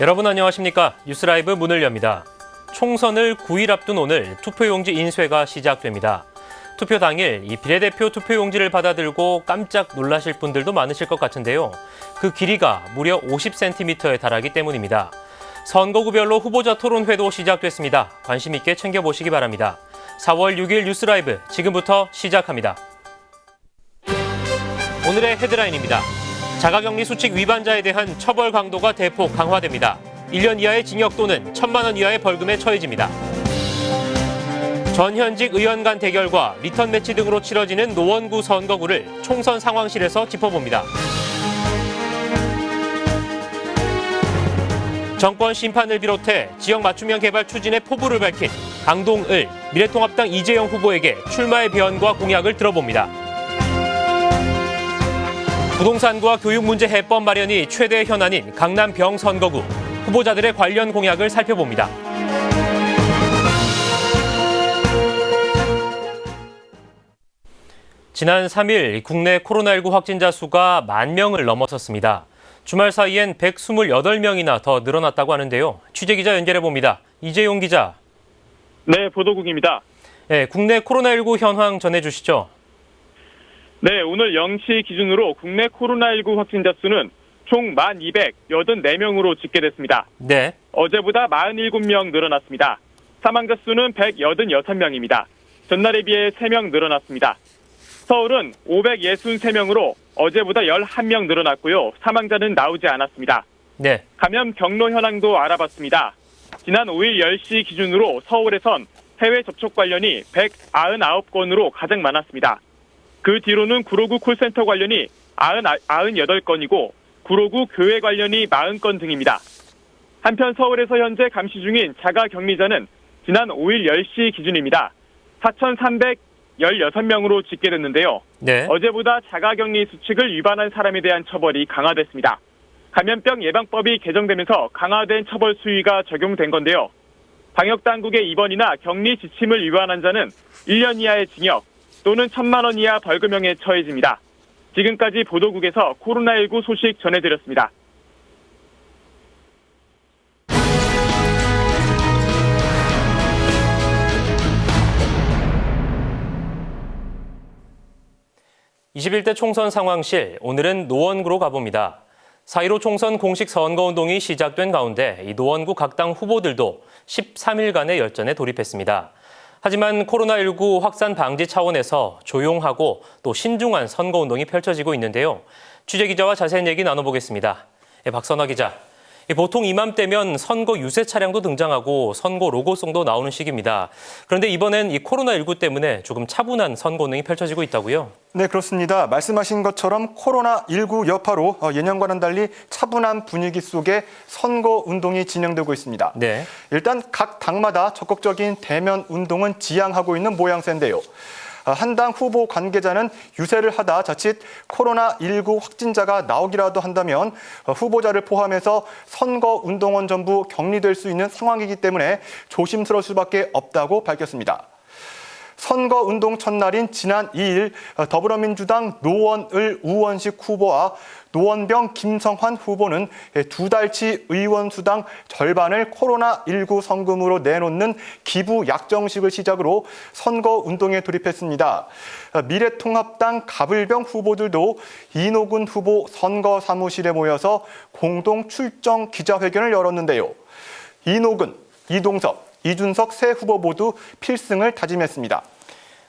여러분 안녕하십니까? 뉴스라이브 문을 엽니다. 총선을 9일 앞둔 오늘 투표용지 인쇄가 시작됩니다. 투표 당일 이 비례대표 투표용지를 받아들고 깜짝 놀라실 분들도 많으실 것 같은데요. 그 길이가 무려 50cm에 달하기 때문입니다. 선거구별로 후보자 토론회도 시작됐습니다. 관심 있게 챙겨보시기 바랍니다. 4월 6일 뉴스라이브 지금부터 시작합니다. 오늘의 헤드라인입니다. 자가격리 수칙 위반자에 대한 처벌 강도가 대폭 강화됩니다. 1년 이하의 징역 또는 1,000만 원 이하의 벌금에 처해집니다. 전현직 의원 간 대결과 리턴 매치 등으로 치러지는 노원구 선거구를 총선 상황실에서 짚어봅니다. 정권 심판을 비롯해 지역 맞춤형 개발 추진의 포부를 밝힌 강동을 미래통합당 이재영 후보에게 출마의 변과 공약을 들어봅니다. 부동산과 교육 문제 해법 마련이 최대 현안인 강남 병 선거구, 후보자들의 관련 공약을 살펴봅니다. 지난 3일 국내 코로나19 확진자 수가 10,000명을 넘어섰습니다. 주말 사이엔 128명이나 더 늘어났다고 하는데요. 취재기자 연결해봅니다. 이재용 기자. 네, 보도국입니다. 네, 국내 코로나19 현황 전해주시죠. 네, 오늘 0시 기준으로 국내 코로나19 확진자 수는 총 1,284명으로 집계됐습니다. 네. 어제보다 47명 늘어났습니다. 사망자 수는 186명입니다. 전날에 비해 3명 늘어났습니다. 서울은 563명으로 어제보다 11명 늘어났고요. 사망자는 나오지 않았습니다. 네. 감염 경로 현황도 알아봤습니다. 지난 5일 10시 기준으로 서울에선 해외 접촉 관련이 199건으로 가장 많았습니다. 그 뒤로는 구로구 콜센터 관련이 98건이고 구로구 교회 관련이 40건 등입니다. 한편 서울에서 현재 감시 중인 자가격리자는 지난 5일 10시 기준입니다. 4,316명으로 집계됐는데요. 네. 어제보다 자가격리 수칙을 위반한 사람에 대한 처벌이 강화됐습니다. 감염병 예방법이 개정되면서 강화된 처벌 수위가 적용된 건데요. 방역당국의 입원이나 격리 지침을 위반한 자는 1년 이하의 징역 또는 1,000만 원 이하 벌금형에 처해집니다. 지금까지 보도국에서 코로나19 소식 전해드렸습니다. (21대) 총선 상황실, 오늘은 노원구로 가봅니다. 4.15 총선 공식 선거운동이 시작된 가운데 이 노원구 각 당 후보들도 13일간의 열전에 돌입했습니다. 하지만 코로나19 확산 방지 차원에서 조용하고 또 신중한 선거운동이 펼쳐지고 있는데요. 취재기자와 자세한 얘기 나눠보겠습니다. 박선화 기자. 보통 이맘때면 선거 유세 차량도 등장하고 선거 로고송도 나오는 시기입니다. 그런데 이번엔 이 코로나19 때문에 조금 차분한 선거운동이 펼쳐지고 있다고요? 네, 그렇습니다. 말씀하신 것처럼 코로나19 여파로 예년과는 달리 차분한 분위기 속에 선거운동이 진행되고 있습니다. 네. 일단 각 당마다 적극적인 대면 운동은 지향하고 있는 모양새인데요. 한 당 후보 관계자는 유세를 하다 자칫 코로나19 확진자가 나오기라도 한다면 후보자를 포함해서 선거운동원 전부 격리될 수 있는 상황이기 때문에 조심스러울 수밖에 없다고 밝혔습니다. 선거운동 첫날인 지난 2일 더불어민주당 노원을 우원식 후보와 노원병 김성환 후보는 2달치 의원 수당 절반을 코로나19 성금으로 내놓는 기부 약정식을 시작으로 선거운동에 돌입했습니다. 미래통합당 가불병 후보들도 이노근 후보 선거 사무실에 모여서 공동 출정 기자회견을 열었는데요. 이노근, 이동섭, 이준석 세 후보 모두 필승을 다짐했습니다.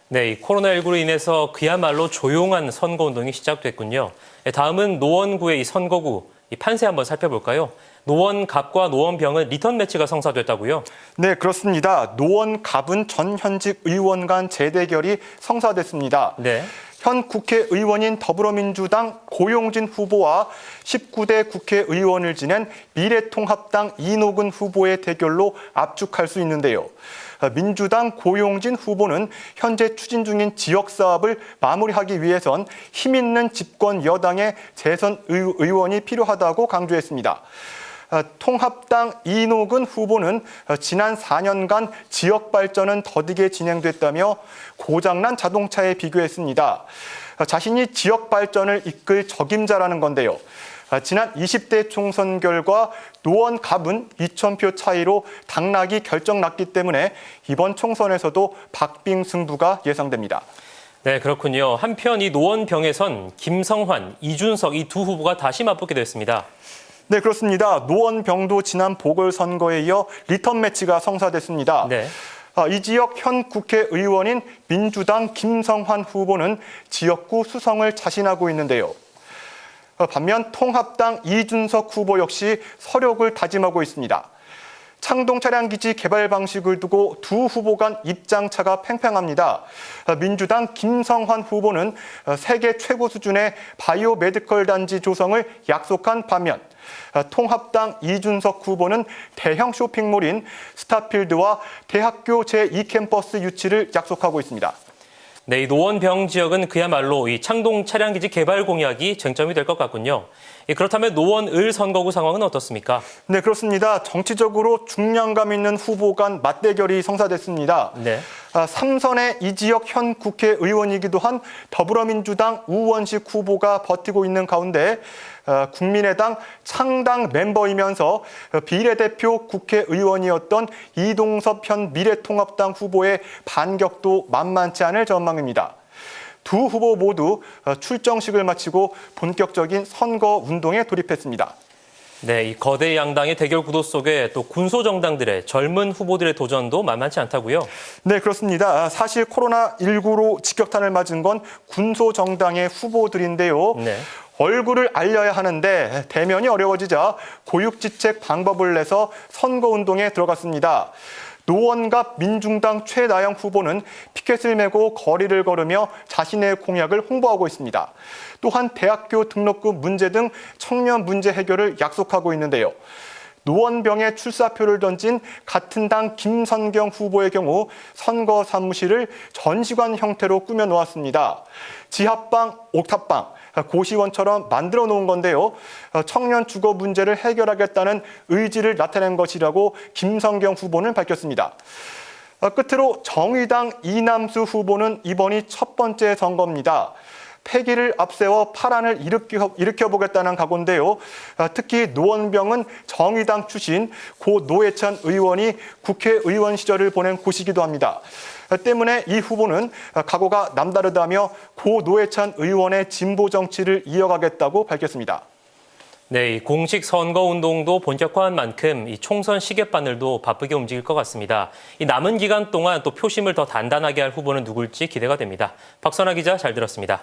네, 이 코로나19로 인해서 그야말로 조용한 선거운동이 시작됐군요. 다음은 노원구의 이 선거구, 이 판세 한번 살펴볼까요? 노원갑과 노원병은 리턴 매치가 성사됐다고요? 네, 그렇습니다. 노원갑은 전현직 의원 간 재대결이 성사됐습니다. 네. 현 국회의원인 더불어민주당 고용진 후보와 19대 국회의원을 지낸 미래통합당 이노근 후보의 대결로 압축할 수 있는데요. 민주당 고용진 후보는 현재 추진 중인 지역사업을 마무리하기 위해선 힘있는 집권 여당의 재선 의원이 필요하다고 강조했습니다. 통합당 이노근 후보는 지난 4년간 지역 발전은 더디게 진행됐다며 고장난 자동차에 비교했습니다. 자신이 지역 발전을 이끌 적임자라는 건데요. 지난 20대 총선 결과 노원갑은 2,000표 차이로 당락이 결정났기 때문에 이번 총선에서도 박빙 승부가 예상됩니다. 네, 그렇군요. 한편 이 노원병에선 김성환, 이준석 이 두 후보가 다시 맞붙게 됐습니다. 네, 그렇습니다. 노원병도 지난 보궐선거에 이어 리턴 매치가 성사됐습니다. 네. 이 지역 현 국회의원인 민주당 김성환 후보는 지역구 수성을 자신하고 있는데요. 반면 통합당 이준석 후보 역시 서력을 다짐하고 있습니다. 창동 차량기지 개발 방식을 두고 두 후보 간 입장차가 팽팽합니다. 민주당 김성환 후보는 세계 최고 수준의 바이오 메디컬 단지 조성을 약속한 반면 통합당 이준석 후보는 대형 쇼핑몰인 스타필드와 대학교 제2캠퍼스 유치를 약속하고 있습니다. 네, 이 노원병 지역은 그야말로 이 창동 차량기지 개발 공약이 쟁점이 될 것 같군요. 그렇다면 노원을 선거구 상황은 어떻습니까? 네, 그렇습니다. 정치적으로 중량감 있는 후보 간 맞대결이 성사됐습니다. 네. 3선의 이 지역 현 국회의원이기도 한 더불어민주당 우원식 후보가 버티고 있는 가운데 국민의당 창당 멤버이면서 비례대표 국회의원이었던 이동섭 현 미래통합당 후보의 반격도 만만치 않을 전망입니다. 두 후보 모두 출정식을 마치고 본격적인 선거 운동에 돌입했습니다. 네, 이 거대 양당의 대결 구도 속에 또 군소 정당들의 젊은 후보들의 도전도 만만치 않다고요? 네, 그렇습니다. 사실 코로나19로 직격탄을 맞은 건 군소 정당의 후보들인데요. 네. 얼굴을 알려야 하는데 대면이 어려워지자 고육지책 방법을 내서 선거운동에 들어갔습니다. 노원갑 민중당 최나영 후보는 피켓을 메고 거리를 걸으며 자신의 공약을 홍보하고 있습니다. 또한 대학교 등록금 문제 등 청년 문제 해결을 약속하고 있는데요. 노원병에 출사표를 던진 같은 당 김선경 후보의 경우 선거 사무실을 전시관 형태로 꾸며 놓았습니다. 지하방, 옥탑방, 고시원처럼 만들어 놓은 건데요. 청년 주거 문제를 해결하겠다는 의지를 나타낸 것이라고 김성경 후보는 밝혔습니다. 끝으로 정의당 이남수 후보는 이번이 첫 번째 선거입니다. 패기를 앞세워 파란을 일으켜보겠다는 각오인데요. 특히 노원병은 정의당 출신 고 노회찬 의원이 국회의원 시절을 보낸 곳이기도 합니다. 때문에 이 후보는 각오가 남다르다며 고 노회찬 의원의 진보 정치를 이어가겠다고 밝혔습니다. 네, 이 공식 선거 운동도 본격화한 만큼 이 총선 시계바늘도 바쁘게 움직일 것 같습니다. 이 남은 기간 동안 또 표심을 더 단단하게 할 후보는 누굴지 기대가 됩니다. 박선아 기자 잘 들었습니다.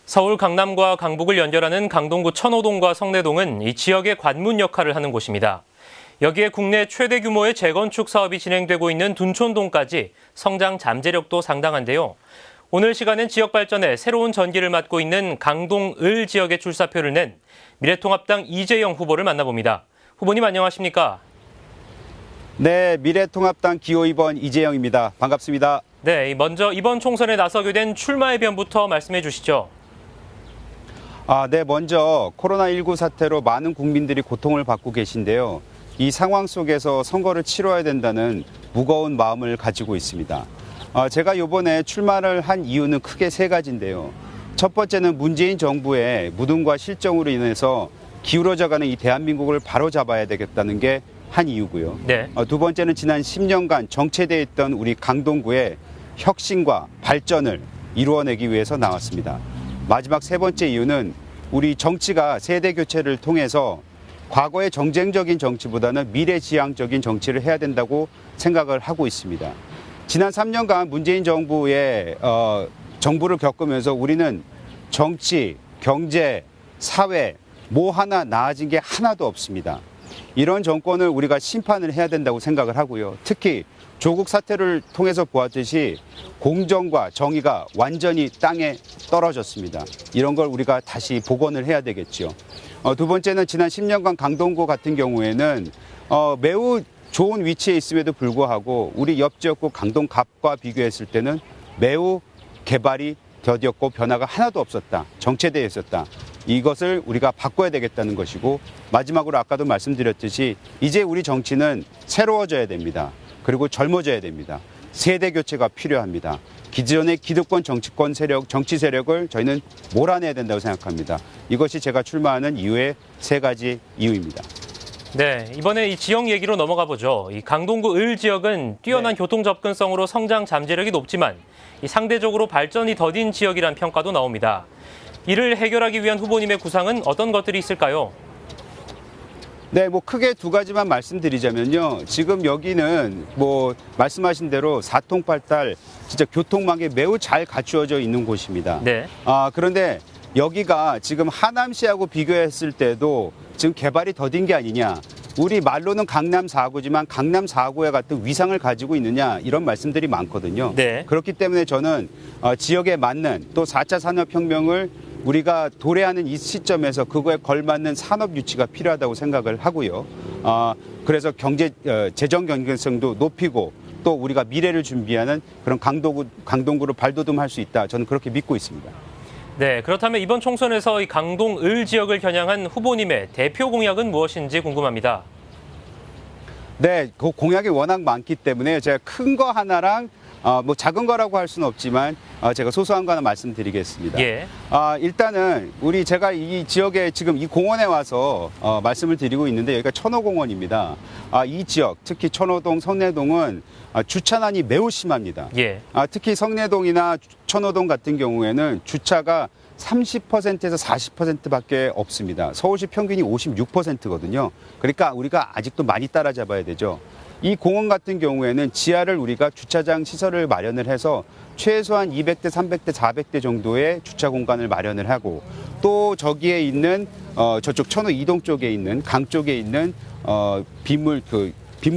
서울 강남과 강북을 연결하는 강동구 천호동과 성내동은 이 지역의 관문 역할을 하는 곳입니다. 여기에 국내 최대 규모의 재건축 사업이 진행되고 있는 둔촌동까지 성장 잠재력도 상당한데요. 오늘 시간엔 지역 발전에 새로운 전기를 맡고 있는 강동을 지역의 출사표를 낸 미래통합당 이재영 후보를 만나봅니다. 후보님 안녕하십니까? 네, 미래통합당 기호 2번 이재영입니다. 반갑습니다. 네, 먼저 이번 총선에 나서게 된 출마의 변부터 말씀해 주시죠. 네, 먼저 코로나19 사태로 많은 국민들이 고통을 받고 계신데요. 이 상황 속에서 선거를 치러야 된다는 무거운 마음을 가지고 있습니다. 제가 이번에 출마를 한 이유는 크게 세 가지인데요. 첫 번째는 문재인 정부의 무능과 실정으로 인해서 기울어져가는 이 대한민국을 바로잡아야 되겠다는 게 한 이유고요. 네. 두 번째는 지난 10년간 정체되어 있던 우리 강동구의 혁신과 발전을 이루어내기 위해서 나왔습니다. 마지막 세 번째 이유는 우리 정치가 세대 교체를 통해서 과거의 정쟁적인 정치보다는 미래지향적인 정치를 해야 된다고 생각을 하고 있습니다. 지난 3년간 문재인 정부의 정부를 겪으면서 우리는 정치, 경제, 사회 뭐 하나 나아진 게 하나도 없습니다. 이런 정권을 우리가 심판을 해야 된다고 생각을 하고요. 특히 조국 사태를 통해서 보았듯이 공정과 정의가 완전히 땅에 떨어졌습니다. 이런 걸 우리가 다시 복원을 해야 되겠죠. 두 번째는 지난 10년간 강동구 같은 경우에는 매우 좋은 위치에 있음에도 불구하고 우리 옆 지역구 강동갑과 비교했을 때는 매우 개발이 더뎠고 변화가 하나도 없었다. 정체되어 있었다. 이것을 우리가 바꿔야 되겠다는 것이고, 마지막으로 아까도 말씀드렸듯이 이제 우리 정치는 새로워져야 됩니다. 그리고 젊어져야 됩니다. 세대 교체가 필요합니다. 기존의 기득권 정치권 세력, 정치 세력을 저희는 몰아내야 된다고 생각합니다. 이것이 제가 출마하는 이유의 세 가지 이유입니다. 네, 이번에 이 지역 얘기로 넘어가 보죠. 이 강동구 을 지역은 뛰어난 교통 접근성으로 성장 잠재력이 높지만 이 상대적으로 발전이 더딘 지역이란 평가도 나옵니다. 이를 해결하기 위한 후보님의 구상은 어떤 것들이 있을까요? 네, 크게 두 가지만 말씀드리자면요. 지금 여기는 말씀하신 대로 사통팔달 진짜 교통망이 매우 잘 갖추어져 있는 곳입니다. 네. 그런데 여기가 지금 하남시하고 비교했을 때도 지금 개발이 더딘 게 아니냐. 우리 말로는 강남 4구지만 강남 4구에 같은 위상을 가지고 있느냐, 이런 말씀들이 많거든요. 네. 그렇기 때문에 저는 지역에 맞는 또 4차 산업혁명을 우리가 도래하는 이 시점에서 그거에 걸맞는 산업 유치가 필요하다고 생각을 하고요. 그래서 재정 경쟁성도 높이고 또 우리가 미래를 준비하는 그런 강동구로 발돋움할 수 있다. 저는 그렇게 믿고 있습니다. 네, 그렇다면 이번 총선에서 이 강동 을 지역을 겨냥한 후보님의 대표 공약은 무엇인지 궁금합니다. 네, 그 공약이 워낙 많기 때문에 제가 큰 거 하나랑 작은 거라고 할 수는 없지만 제가 소소한 거 하나 말씀드리겠습니다. 예. 일단은 제가 이 지역에 지금 이 공원에 와서 말씀을 드리고 있는데, 여기가 천호공원입니다. 이 지역, 특히 천호동, 성내동은 주차난이 매우 심합니다. 예. 특히 성내동이나 천호동 같은 경우에는 주차가 30%에서 40%밖에 없습니다. 서울시 평균이 56%거든요. 그러니까 우리가 아직도 많이 따라잡아야 되죠. 이 공원 같은 경우에는 지하를 우리가 주차장 시설을 마련을 해서 최소한 200대, 300대, 400대 정도의 주차 공간을 마련을 하고, 또 저기에 있는 저쪽 천호 이동 쪽에 있는 강 쪽에 있는 빗물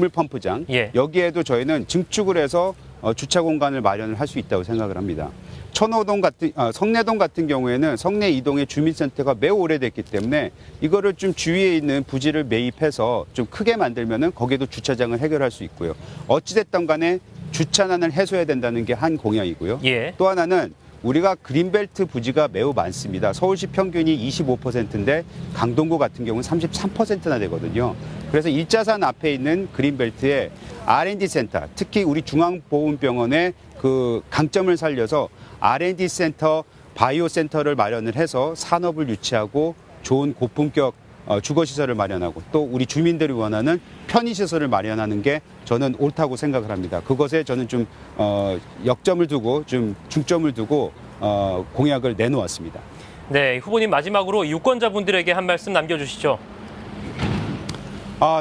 펌프장, 예. 여기에도 저희는 증축을 해서 주차 공간을 마련을 할 수 있다고 생각을 합니다. 성내동 같은 경우에는 성내 이동의 주민센터가 매우 오래됐기 때문에 이거를 좀 주위에 있는 부지를 매입해서 좀 크게 만들면은 거기에도 주차장을 해결할 수 있고요. 어찌됐든 간에 주차난을 해소해야 된다는 게 한 공약이고요. 예. 또 하나는 우리가 그린벨트 부지가 매우 많습니다. 서울시 평균이 25%인데 강동구 같은 경우는 33%나 되거든요. 그래서 1자산 앞에 있는 그린벨트에 R&D 센터, 특히 우리 중앙보훈병원의 그 강점을 살려서 R&D 센터, 바이오 센터를 마련을 해서 산업을 유치하고 좋은 고품격 주거시설을 마련하고, 또 우리 주민들이 원하는 편의시설을 마련하는 게 저는 옳다고 생각을 합니다. 그것에 저는 좀 역점을 두고 좀 중점을 두고 공약을 내놓았습니다. 네, 후보님 마지막으로 유권자분들에게 한 말씀 남겨주시죠.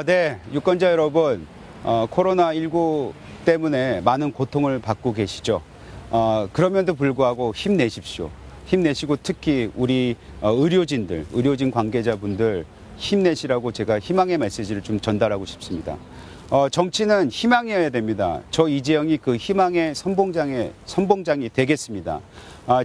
네, 유권자 여러분, 코로나19 때문에 많은 고통을 받고 계시죠. 그럼에도 불구하고 힘내십시오. 힘내시고 특히 우리 의료진 관계자분들 힘내시라고 제가 희망의 메시지를 좀 전달하고 싶습니다. 정치는 희망이어야 됩니다. 저 이재영이 그 희망의 선봉장이 되겠습니다.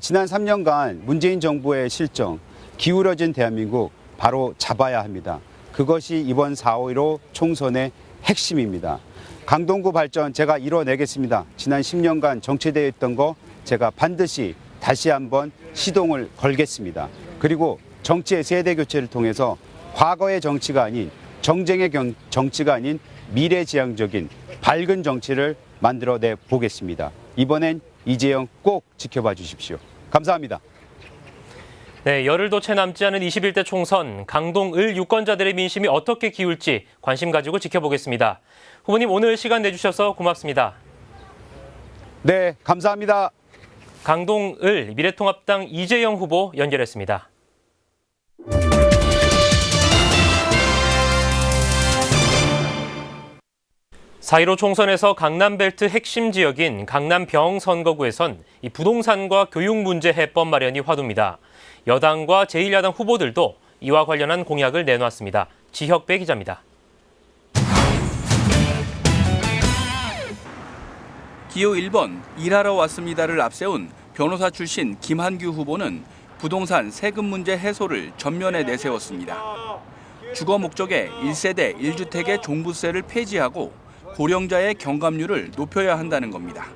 지난 3년간 문재인 정부의 실정, 기울어진 대한민국 바로 잡아야 합니다. 그것이 이번 4.15 총선의 핵심입니다. 강동구 발전 제가 이뤄내겠습니다. 지난 10년간 정체되어 있던 거 제가 반드시 다시 한번 시동을 걸겠습니다. 그리고 정치의 세대 교체를 통해서 과거의 정치가 아닌 정쟁의 정치가 아닌 미래지향적인 밝은 정치를 만들어내 보겠습니다. 이번엔 이재영 꼭 지켜봐 주십시오. 감사합니다. 네, 열흘도 채 남지 않은 21대 총선, 강동 을 유권자들의 민심이 어떻게 기울지 관심 가지고 지켜보겠습니다. 후보님 오늘 시간 내주셔서 고맙습니다. 네, 감사합니다. 강동 을 미래통합당 이재영 후보 연결했습니다. (4.15) 총선에서 강남벨트 핵심 지역인 강남병 선거구에선 이 부동산과 교육 문제 해법 마련이 화두입니다. 여당과 제1야당 후보들도 이와 관련한 공약을 내놓았습니다. 지혁배 기자입니다. 기호 1번 일하러 왔습니다를 앞세운 변호사 출신 김한규 후보는 부동산 세금 문제 해소를 전면에 내세웠습니다. 주거 목적의 1세대 1주택의 종부세를 폐지하고 고령자의 경감률을 높여야 한다는 겁니다.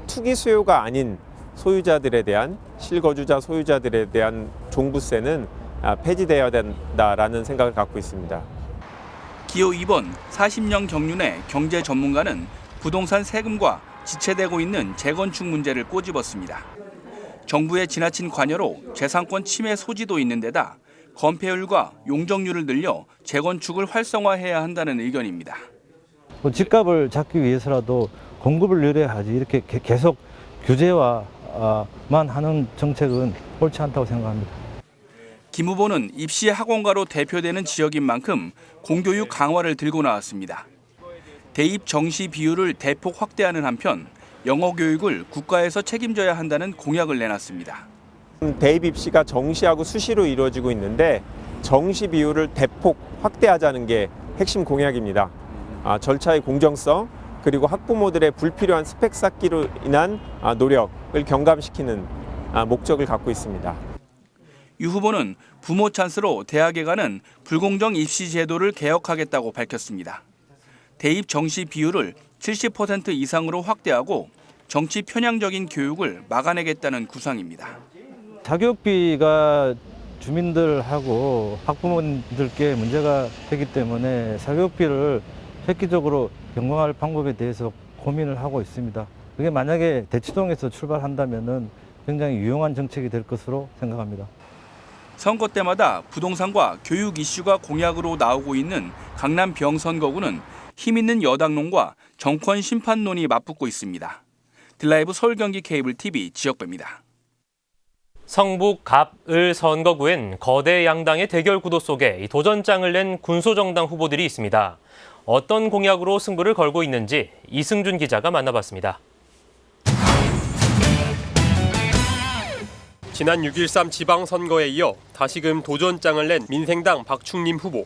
투기 수요가 아닌 소유자들에 대한 실거주자 소유자들에 대한 종부세는 폐지되어야 된다라는 생각을 갖고 있습니다. 기호 2번 40년 경륜의 경제 전문가는 부동산 세금과 지체되고 있는 재건축 문제를 꼬집었습니다. 정부의 지나친 관여로 재산권 침해 소지도 있는 데다 건폐율과 용적률을 늘려 재건축을 활성화해야 한다는 의견입니다. 집값을 잡기 위해서라도 공급을 늘려야지 이렇게 계속 규제와만 하는 정책은 옳지 않다고 생각합니다. 김 후보는 입시 학원가로 대표되는 지역인 만큼 공교육 강화를 들고 나왔습니다. 대입 정시 비율을 대폭 확대하는 한편 영어 교육을 국가에서 책임져야 한다는 공약을 내놨습니다. 대입 입시가 정시하고 수시로 이루어지고 있는데 정시 비율을 대폭 확대하자는 게 핵심 공약입니다. 절차의 공정성 그리고 학부모들의 불필요한 스펙 쌓기로 인한 노력을 경감시키는 목적을 갖고 있습니다. 유 후보는 부모 찬스로 대학에 가는 불공정 입시 제도를 개혁하겠다고 밝혔습니다. 대입 정시 비율을 70% 이상으로 확대하고 정치 편향적인 교육을 막아내겠다는 구상입니다. 사교육비가 주민들하고 학부모님들께 문제가 되기 때문에 사교육비를 획기적으로 경감할 방법에 대해서 고민을 하고 있습니다. 그게 만약에 대치동에서 출발한다면은 굉장히 유용한 정책이 될 것으로 생각합니다. 선거 때마다 부동산과 교육 이슈가 공약으로 나오고 있는 강남 병선거구는 힘있는 여당론과 정권 심판론이 맞붙고 있습니다. 드라이브 서울 경기 케이블 TV 지역배입니다. 성북 갑을 선거구엔 거대 양당의 대결 구도 속에 도전장을 낸 군소정당 후보들이 있습니다. 어떤 공약으로 승부를 걸고 있는지 이승준 기자가 만나봤습니다. 지난 6.13 지방선거에 이어 다시금 도전장을 낸 민생당 박충림 후보.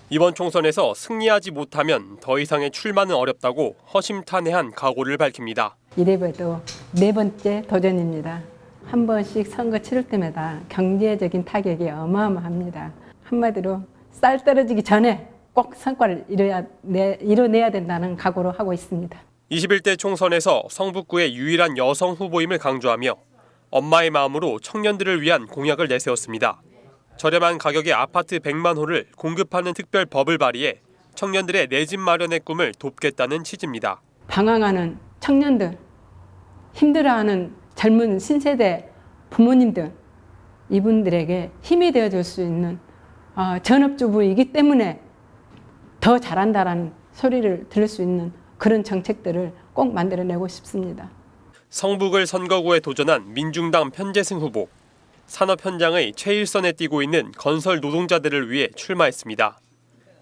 이번 총선에서 승리하지 못하면 더 이상의 출마는 어렵다고 허심탄회한 각오를 밝힙니다. 이래봬도 네 번째 도전입니다. 한 번씩 선거 치를 때마다 경제적인 타격이 어마어마합니다. 한마디로 쌀 떨어지기 전에 꼭 성과를 이뤄내야 된다는 각오로 하고 있습니다. 21대 총선에서 성북구의 유일한 여성 후보임을 강조하며 엄마의 마음으로 청년들을 위한 공약을 내세웠습니다. 저렴한 가격의 아파트 100만 호를 공급하는 특별법을 발의해 청년들의 내 집 마련의 꿈을 돕겠다는 취지입니다. 방황하는 청년들, 힘들어하는 젊은 신세대 부모님들, 이분들에게 힘이 되어줄 수 있는 전업주부이기 때문에 더 잘한다라는 소리를 들을 수 있는 그런 정책들을 꼭 만들어내고 싶습니다. 성북을 선거구에 도전한 민중당 편재승 후보. 산업 현장의 최일선에 뛰고 있는 건설 노동자들을 위해 출마했습니다.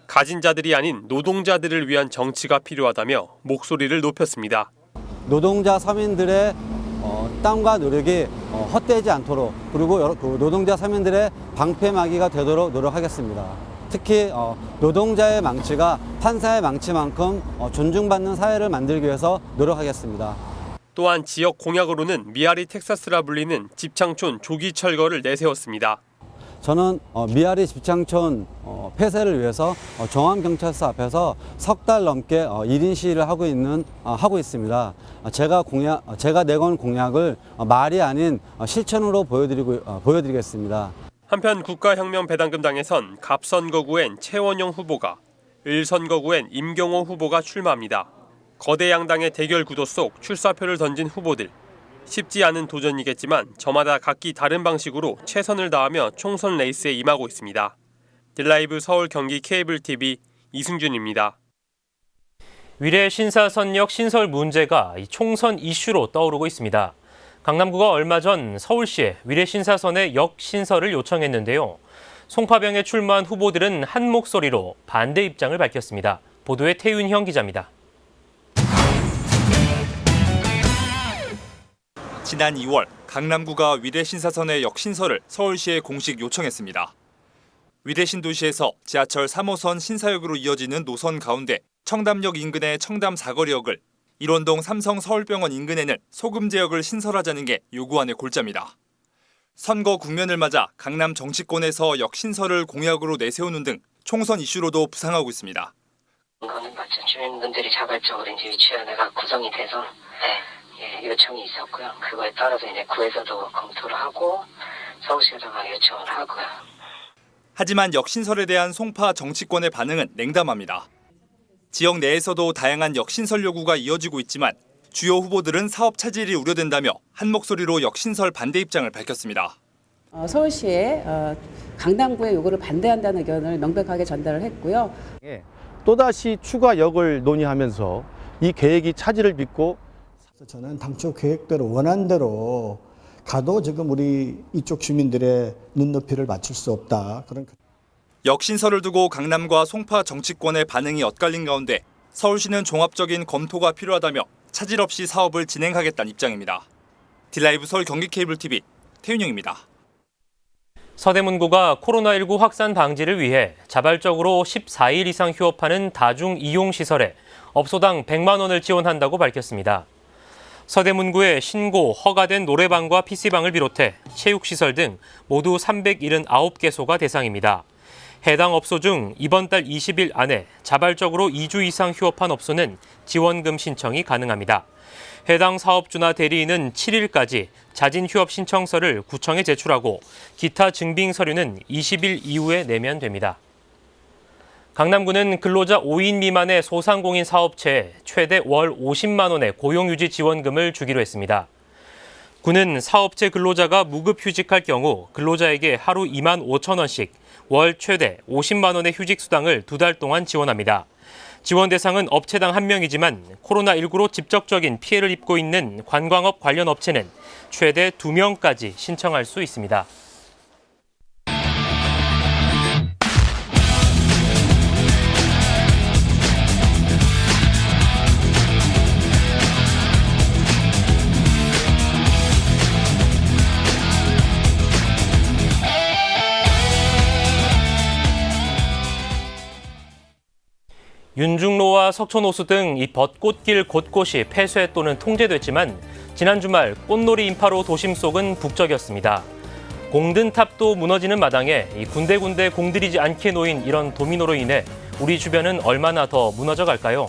가진 자들이 아닌 노동자들을 위한 정치가 필요하다며 목소리를 높였습니다. 노동자 서민들의 땀과 노력이 헛되지 않도록 그리고 노동자 서민들의 방패막이가 되도록 노력하겠습니다. 특히 노동자의 망치가 판사의 망치만큼 존중받는 사회를 만들기 위해서 노력하겠습니다. 또한 지역 공약으로는 미아리 텍사스라 불리는 집창촌 조기 철거를 내세웠습니다. 저는 미아리 집창촌 폐쇄를 위해서 종암경찰서 앞에서 석 달 넘게 1인 시위를 하고 있습니다. 제가 내건 공약을 말이 아닌 실천으로 보여드리겠습니다. 한편 국가혁명배당금당에선 갑선거구엔 최원용 후보가, 을선거구엔 임경호 후보가 출마합니다. 거대 양당의 대결 구도 속 출사표를 던진 후보들. 쉽지 않은 도전이겠지만 저마다 각기 다른 방식으로 최선을 다하며 총선 레이스에 임하고 있습니다. 드라이브 서울 경기 케이블 TV 이승준입니다. 위례 신사선역 신설 문제가 총선 이슈로 떠오르고 있습니다. 강남구가 얼마 전 서울시에 위례 신사선의 역 신설을 요청했는데요. 송파병에 출마한 후보들은 한 목소리로 반대 입장을 밝혔습니다. 보도에 태윤형 기자입니다. 지난 2월 강남구가 위례 신사선의 역신설을 서울시에 공식 요청했습니다. 위례 신도시에서 지하철 3호선 신사역으로 이어지는 노선 가운데 청담역 인근의 청담 사거리역을 일원동 삼성 서울병원 인근에는 소금제역을 신설하자는 게 요구안의 골자입니다. 선거 국면을 맞아 강남 정치권에서 역신설을 공약으로 내세우는 등 총선 이슈로도 부상하고 있습니다. 이거는 마침 주민분들이 자발적으로 이제 위치원회가 구성이 돼서 요청이 있었고요. 그거에 따라서 이제 구에서도 검토를 하고 서울시장에 요청을 하고요. 하지만 역신설에 대한 송파 정치권의 반응은 냉담합니다. 지역 내에서도 다양한 역신설 요구가 이어지고 있지만 주요 후보들은 사업 차질이 우려된다며 한 목소리로 역신설 반대 입장을 밝혔습니다. 서울시의 강남구의 요구를 반대한다는 의견을 명백하게 전달을 했고요. 또다시 추가 역을 논의하면서 이 계획이 차질을 빚고 저는 당초 계획대로 원안대로 가도 지금 우리 이쪽 주민들의 눈높이를 맞출 수 없다. 그런 역신설을 두고 강남과 송파 정치권의 반응이 엇갈린 가운데 서울시는 종합적인 검토가 필요하다며 차질 없이 사업을 진행하겠다는 입장입니다. 딜라이브 서울 경기 케이블 TV 태윤영입니다. 서대문구가 코로나19 확산 방지를 위해 자발적으로 14일 이상 휴업하는 다중 이용시설에 업소당 100만 원을 지원한다고 밝혔습니다. 서대문구의 신고, 허가된 노래방과 PC방을 비롯해 체육시설 등 모두 379개소가 대상입니다. 해당 업소 중 이번 달 20일 안에 자발적으로 2주 이상 휴업한 업소는 지원금 신청이 가능합니다. 해당 사업주나 대리인은 7일까지 자진 휴업 신청서를 구청에 제출하고 기타 증빙 서류는 20일 이후에 내면 됩니다. 강남구는 근로자 5인 미만의 소상공인 사업체에 최대 월 50만 원의 고용유지 지원금을 주기로 했습니다. 구는 사업체 근로자가 무급휴직할 경우 근로자에게 하루 2만 5천 원씩 월 최대 50만 원의 휴직수당을 2달 동안 지원합니다. 지원 대상은 업체당 1명이지만 코로나19로 직접적인 피해를 입고 있는 관광업 관련 업체는 최대 2명까지 신청할 수 있습니다. 윤중로와 석촌호수 등 이 벚꽃길 곳곳이 폐쇄 또는 통제됐지만 지난 주말 꽃놀이 인파로 도심 속은 북적였습니다. 공든탑도 무너지는 마당에 이 군데군데 공들이지 않게 놓인 이런 도미노로 인해 우리 주변은 얼마나 더 무너져 갈까요?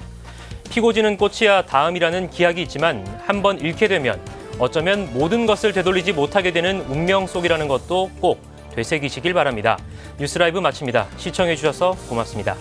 피고 지는 꽃이야 다음이라는 기약이 있지만 한번 잃게 되면 어쩌면 모든 것을 되돌리지 못하게 되는 운명 속이라는 것도 꼭 되새기시길 바랍니다. 뉴스라이브 마칩니다. 시청해 주셔서 고맙습니다.